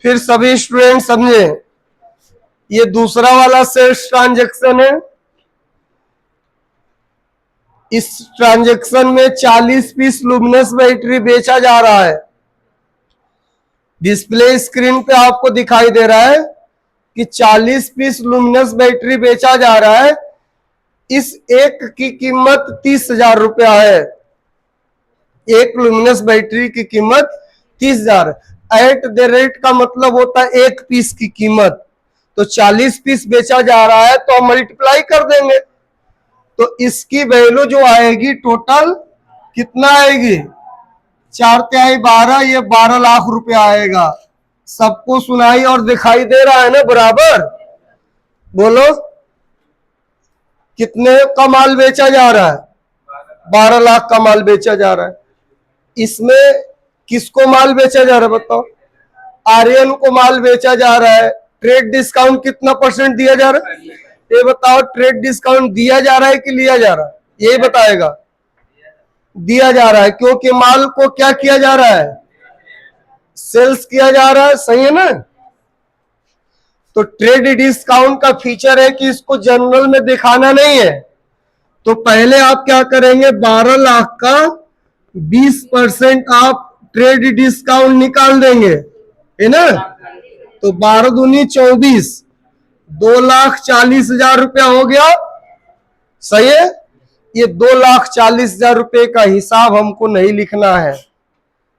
फिर सभी स्टूडेंट समझे, ये दूसरा वाला सेल्स ट्रांजैक्शन है। इस ट्रांजैक्शन में 40 पीस लुमिनस बैटरी बेचा जा रहा है। डिस्प्ले स्क्रीन पे आपको दिखाई दे रहा है कि 40 पीस लुमिनस बैटरी बेचा जा रहा है। इस एक की कीमत 30,000 रुपया है। एक लुमिनस बैटरी की कीमत 30,000। एट द रेट का मतलब होता है एक पीस की कीमत। तो 40 पीस बेचा जा रहा है तो हम मल्टीप्लाई कर देंगे, तो इसकी वैल्यू जो आएगी टोटल कितना आएगी, 4 तिहाई 12, ये 12 लाख रुपया आएगा। सबको सुनाई और दिखाई दे रहा है ना बराबर? बोलो कितने का माल बेचा जा रहा है? 12 लाख का माल बेचा जा रहा है। इसमें किसको माल बेचा जा रहा है बताओ? आर्यन को माल बेचा जा रहा है। ट्रेड डिस्काउंट कितना % दिया जा रहा है? ये बताओ, ट्रेड डिस्काउंट दिया जा रहा है कि लिया जा रहा है? यही बताएगा। दिया जा रहा है, क्योंकि माल को क्या किया जा रहा है? सेल्स किया जा रहा है। सही है ना? तो ट्रेड डिस्काउंट का फीचर है कि इसको जनरल में दिखाना नहीं है। तो पहले आप क्या करेंगे, 12 लाख का 20% आप ट्रेड डिस्काउंट निकाल देंगे, है ना? तो 12 दूनी 24, 2,40,000 रुपया हो गया। सही है? ये 2,40,000 रुपए का हिसाब हमको नहीं लिखना है,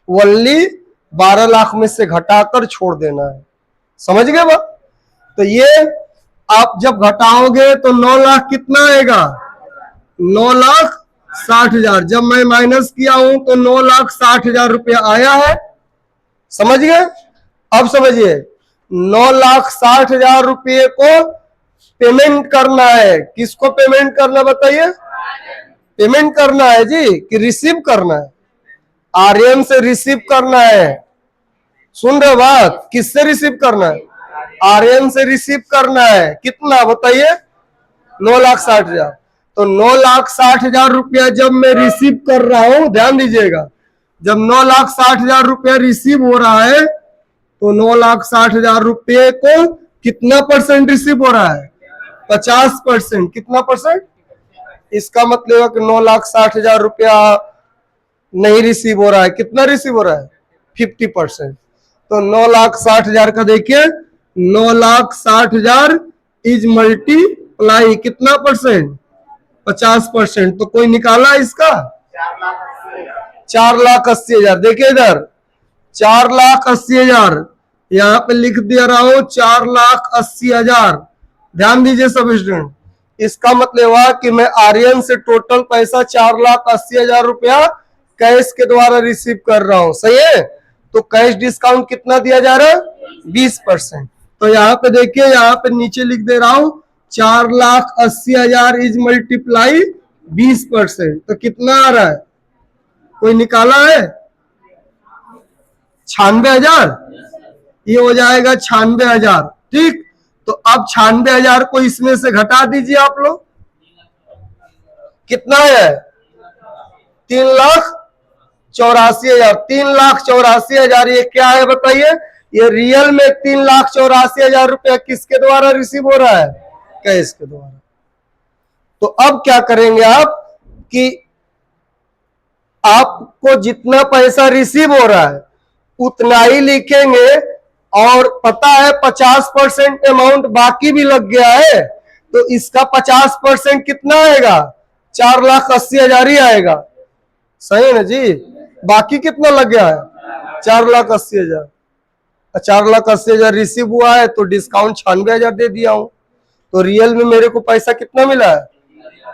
ओनली 12 लाख में से घटाकर छोड़ देना है। समझ गए बात? तो ये आप जब घटाओगे तो 9 लाख कितना आएगा? 9,60,000। जब मैं माइनस किया हूं तो 9,60,000 रुपया आया है। समझ गए? अब समझिए, 9,60,000 रुपये को पेमेंट करना है। किसको पेमेंट करना बताइए? पेमेंट करना है जी, कि रिसीव करना है? आर्यन से रिसीव करना है। सुन रहे बात? किससे रिसीव करना है? आर्यन से रिसीव करना है। कितना बताइए? 9,60,000। तो 9,60,000 रुपया जब मैं रिसीव कर रहा हूं, ध्यान दीजिएगा, जब 9,60,000 रुपया रिसीव हो रहा है तो 9,60,000 रुपये को कितना % रिसीव हो रहा है? 50%। कितना %? इसका मतलब है कि 9,60,000 रुपया नहीं रिसीव हो रहा है। कितना रिसीव हो रहा है? 50%। तो 9,60,000 का देखिए, 9,60,000 इज मल्टीप्लाई कितना %? 50%। तो कोई निकाला इसका? 4,80,000। देखिए इधर 4,80,000, यहां पे लिख दिया रहा हूं 4,80,000। ध्यान दीजिए सब स्टूडेंट, इसका मतलब हुआ कि मैं आर्यन से टोटल पैसा 4,80,000 रुपया कैश के द्वारा रिसीव कर रहा हूं। सही है? तो कैश डिस्काउंट कितना दिया जा रहा है? 20%। तो यहाँ पे देखिए, यहाँ पे नीचे लिख दे रहा हूं 4,80,000 इज मल्टीप्लाई 20%। तो कितना आ रहा है? कोई निकाला है? 96,000। ये हो जाएगा 96,000। ठीक, तो अब 96,000 को इसमें से घटा दीजिए आप लोग। कितना है? 3,84,000। 3,84,000 ये क्या है बताइए? ये रियल में 3,84,000 रुपया किसके द्वारा रिसीव हो रहा है? कैश के द्वारा। तो अब क्या करेंगे आप कि आपको जितना पैसा रिसीव हो रहा है उतना ही लिखेंगे, और पता है 50% अमाउंट बाकी भी लग गया है, तो इसका 50% कितना आएगा? 4,80,000 ही आएगा। सही है ना जी? बाकी कितना लग गया है? 4,80,000। 4,80,000 रिसीव हुआ है तो डिस्काउंट 96,000 दे दिया हूं, तो रियल में मेरे को पैसा कितना मिला है?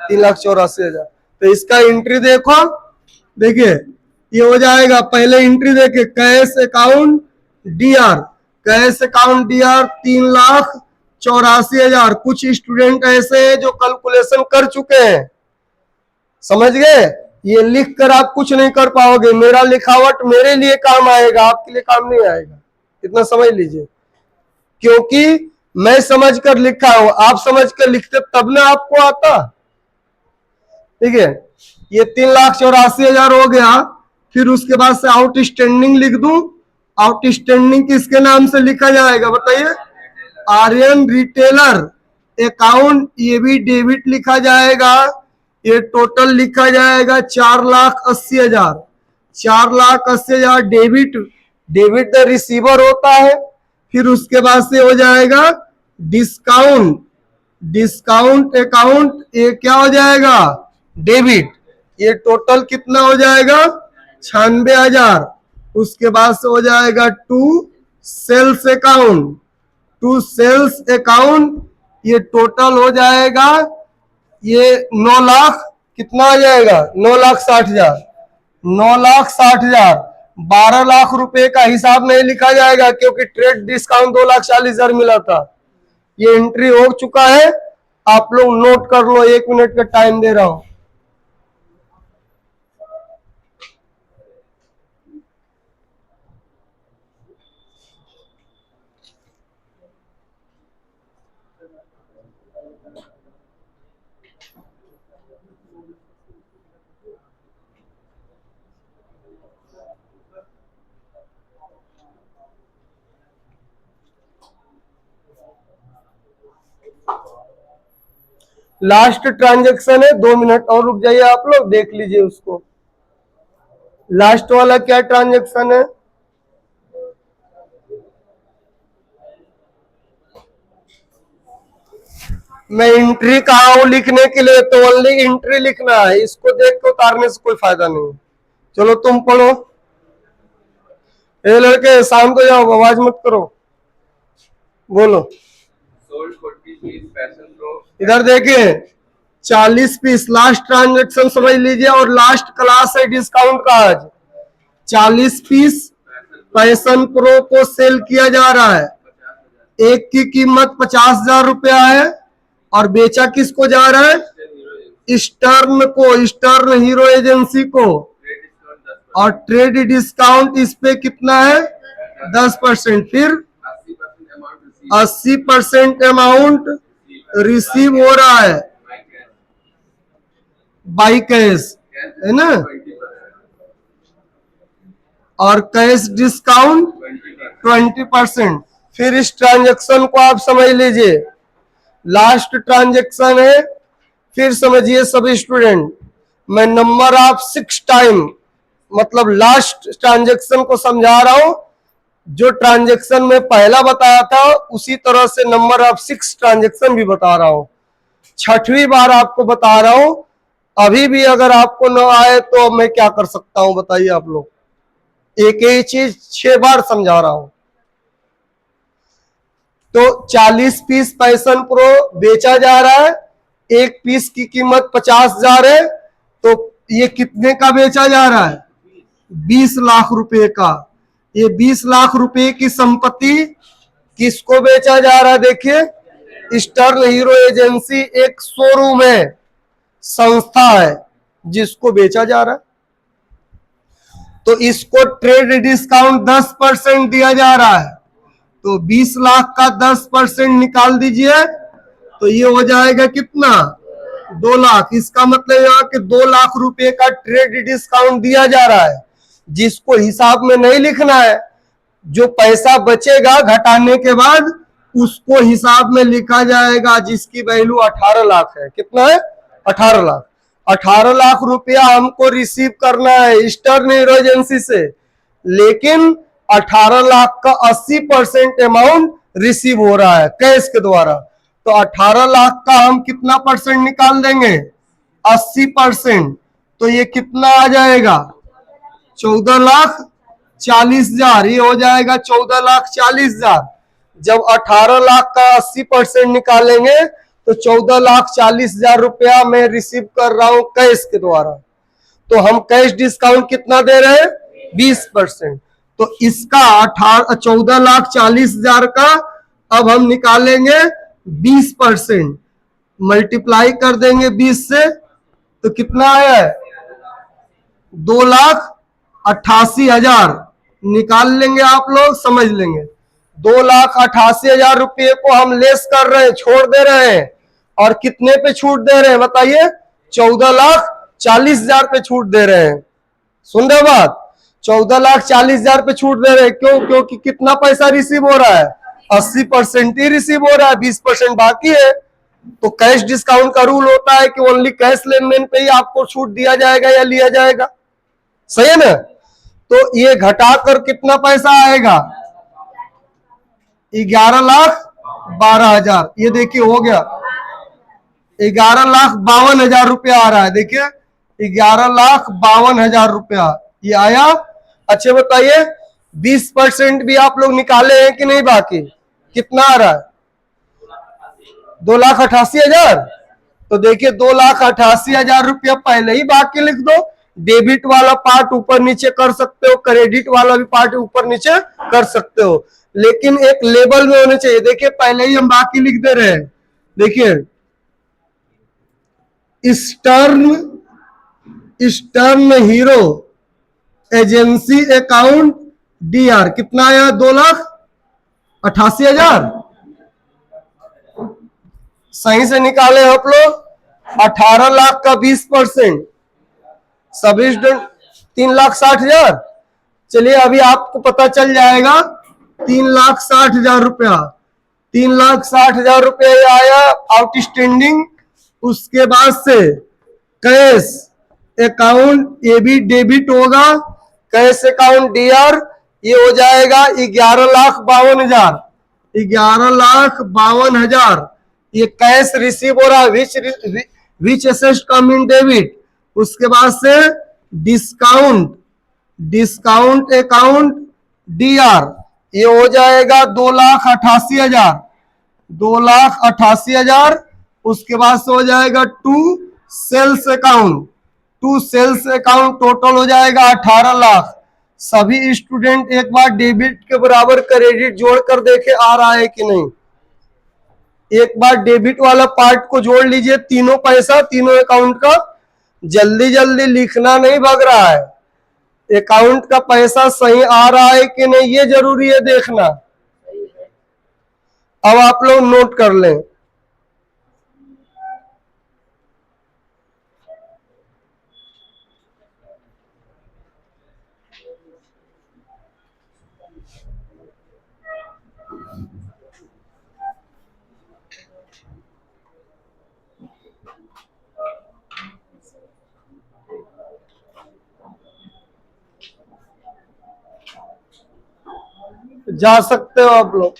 3,84,000। तो इसका एंट्री देखो, देखिए ये हो जाएगा। पहले एंट्री देखे, cash account DR, cash account DR 3,84,000। कुछ स्टूडेंट ऐसे हैं जो कैलकुलेशन कर चुके हैं, समझ गए? ये लिख कर आप कुछ नहीं कर पाओगे। मेरा लिखावट मेरे लिए काम आएगा, आपके लिए काम नहीं आएगा। इतना समझ लीजिए, क्योंकि मैं समझ कर लिखा हूं, आप समझ कर लिखते तब ना आपको आता। ठीक है, ये 3,84,000 हो गया। फिर उसके बाद से आउटस्टैंडिंग लिख दूं आउटस्टैंडिंग किसके नाम से लिखा जाएगा बताइए? आर्यन रिटेलर अकाउंट, ये भी डेबिट लिखा जाएगा। ये टोटल लिखा जाएगा 4,80,000। 4,80,000 डेबिट, डेबिट द रिसीवर होता है। फिर उसके बाद से हो जाएगा डिस्काउंट, डिस्काउंट अकाउंट, ये क्या हो जाएगा? डेबिट। ये टोटल कितना हो जाएगा? 96,000। उसके बाद से हो जाएगा to sales account, to sales account, ये टोटल हो जाएगा ये 9 लाख, कितना आ जाएगा? 9,60,000। 9,60,000, 12 लाख रुपए का हिसाब नहीं लिखा जाएगा क्योंकि ट्रेड डिस्काउंट 2,40,000 मिला था। ये एंट्री हो चुका है, आप लोग नोट कर लो, 1 मिनट का टाइम दे रहा हूं। लास्ट ट्रांजैक्शन है, 2 मिनट और रुक जाइए, आप लोग देख लीजिए उसको। लास्ट वाला क्या ट्रांजैक्शन है? मैं एंट्री कहा हूं लिखने के लिए, तो ओनली एंट्री लिखना है, इसको देख के उतारने से कोई फायदा नहीं। चलो तुम पढ़ो। ये लड़के शाम को जाओ, आवाज मत करो, बोलो। इधर देखिए 40 पीस लास्ट ट्रांजैक्शन समझ लीजिए, और लास्ट क्लास है डिस्काउंट का आज। 40 पीस पैशन प्रो को सेल किया जा रहा है। एक की कीमत 50,000 रुपया है, और बेचा किसको जा रहा है? ईस्टर्न को, ईस्टर्न हीरो एजेंसी को। और ट्रेड डिस्काउंट इस पे कितना है? 10%। फिर 80% अमाउंट रिसीव हो रहा है बाई कैश, है ना? और कैश डिस्काउंट 20%। फिर इस ट्रांजैक्शन को आप समझ लीजिए, लास्ट ट्रांजैक्शन है। फिर समझिए सभी स्टूडेंट, मैं नंबर ऑफ 6 टाइम मतलब लास्ट ट्रांजैक्शन को समझा रहा हूं। जो ट्रांजैक्शन में पहला बताया था उसी तरह से नंबर ऑफ 6 ट्रांजैक्शन भी बता रहा हूं। 6वीं बार आपको बता रहा हूं। अभी भी अगर आपको न आए तो मैं क्या कर सकता हूं बताइए आप लोग? एक ही चीज 6 बार समझा रहा हूं। तो 40 पीस पैशन प्रो बेचा जा रहा है, एक पीस की कीमत 50,000 है, तो ये कितने का बेचा जा रहा है? 20 लाख रुपए का। ये 20 लाख रुपए की संपत्ति किसको बेचा जा रहा है? देखिए, ईस्टर्न हीरो एजेंसी एक शोरूम है, संस्था है, जिसको बेचा जा रहा है। तो इसको ट्रेड डिस्काउंट 10% दिया जा रहा है, तो 20 लाख का 10% निकाल दीजिए, तो ये हो जाएगा कितना? 2 लाख। इसका मतलब यह कि 2 लाख रुपए का ट्रेड डिस्काउंट दिया जा रहा है, जिसको हिसाब में नहीं लिखना है। जो पैसा बचेगा घटाने के बाद उसको हिसाब में लिखा जाएगा, जिसकी वैल्यू 18 लाख है। कितना है? 18 लाख। 18 लाख रुपया हमको रिसीव करना है ईस्टर्न हीरो एजेंसी से, लेकिन 18 लाख का 80% अमाउंट रिसीव हो रहा है कैश के द्वारा। तो 18 लाख का हम कितना परसेंट निकाल देंगे? 80%। तो ये कितना आ जाएगा? 14,40,000। ये हो जाएगा 14,40,000। जब 18 लाख का 80% निकालेंगे तो 14,40,000 रुपया मैं रिसीव कर रहा हूं कैश के द्वारा। तो हम कैश डिस्काउंट कितना दे रहे हैं? 20%। तो इसका 14,40,000 का अब हम निकालेंगे 20%, मल्टीप्लाई कर देंगे 20 से, तो कितना आया है? 2,88,000 निकाल लेंगे, आप लोग समझ लेंगे। 2,88,000 रुपये को हम लेस कर रहे हैं, छोड़ दे रहे हैं, और कितने पे छूट दे रहे हैं बताइए? 14,40,000 पे छूट दे रहे हैं। सुन रहे बात? 14,40,000 पे छूट दे रहे हैं। क्यों? क्योंकि कितना पैसा रिसीव हो रहा है? 80% ही रिसीव हो रहा है, 20% बाकी है। तो कैश डिस्काउंट का रूल होता है कि ओनली कैश लेन देन पे ही आपको छूट दिया जाएगा या लिया जाएगा। सही है ना? तो ये घटाकर कितना पैसा आएगा? 11,12,000। ये देखिए हो गया, 11,52,000 रुपया आ रहा है। देखिए 11,52,000 रुपया ये आया। अच्छे बताइए, 20% भी आप लोग निकाले हैं कि नहीं? बाकी कितना आ रहा है? 2,88,000। तो देखिए 2,88,000 रुपया पहले ही बाकी लिख दो। डेबिट वाला पार्ट ऊपर नीचे कर सकते हो, क्रेडिट वाला भी पार्ट ऊपर नीचे कर सकते हो, लेकिन एक लेवल में होने चाहिए। देखिए पहले ही हम बाकी लिख दे रहे हैं। देखिए eastern hero agency account DR कितना आया? 2,88,000। सही से निकाले आप लोग। 18 लाख का 20%, सभी स्टूडेंट 3,60,000। चलिए अभी आपको पता चल जाएगा 3,60,000 रुपया। 3,60,000 रुपया आया आउटस्टैंडिंग। उसके बाद से कैश अकाउंट ये भी डेबिट होगा, कैश अकाउंट DR ये हो जाएगा 11,52,000। 11,52,000 ये कैश रिसीव हो रहा है, विच असेट कम इन डेबिट। उसके बाद से डिस्काउंट अकाउंट DR ये हो जाएगा 2,88,000। 2,88,000। उसके बाद से हो जाएगा टू सेल्स अकाउंट टोटल हो जाएगा 18 लाख। सभी स्टूडेंट एक बार डेबिट के बराबर क्रेडिट जोड़कर देखे आ रहा है कि नहीं। एक बार डेबिट वाला पार्ट को जोड़ लीजिए, तीनों पैसा तीनों अकाउंट का। जल्दी जल्दी लिखना नहीं भाग रहा है, अकाउंट का पैसा सही आ रहा है कि नहीं ये जरूरी है देखना। अब आप लोग नोट कर लें। जा सकते हो आप लोग।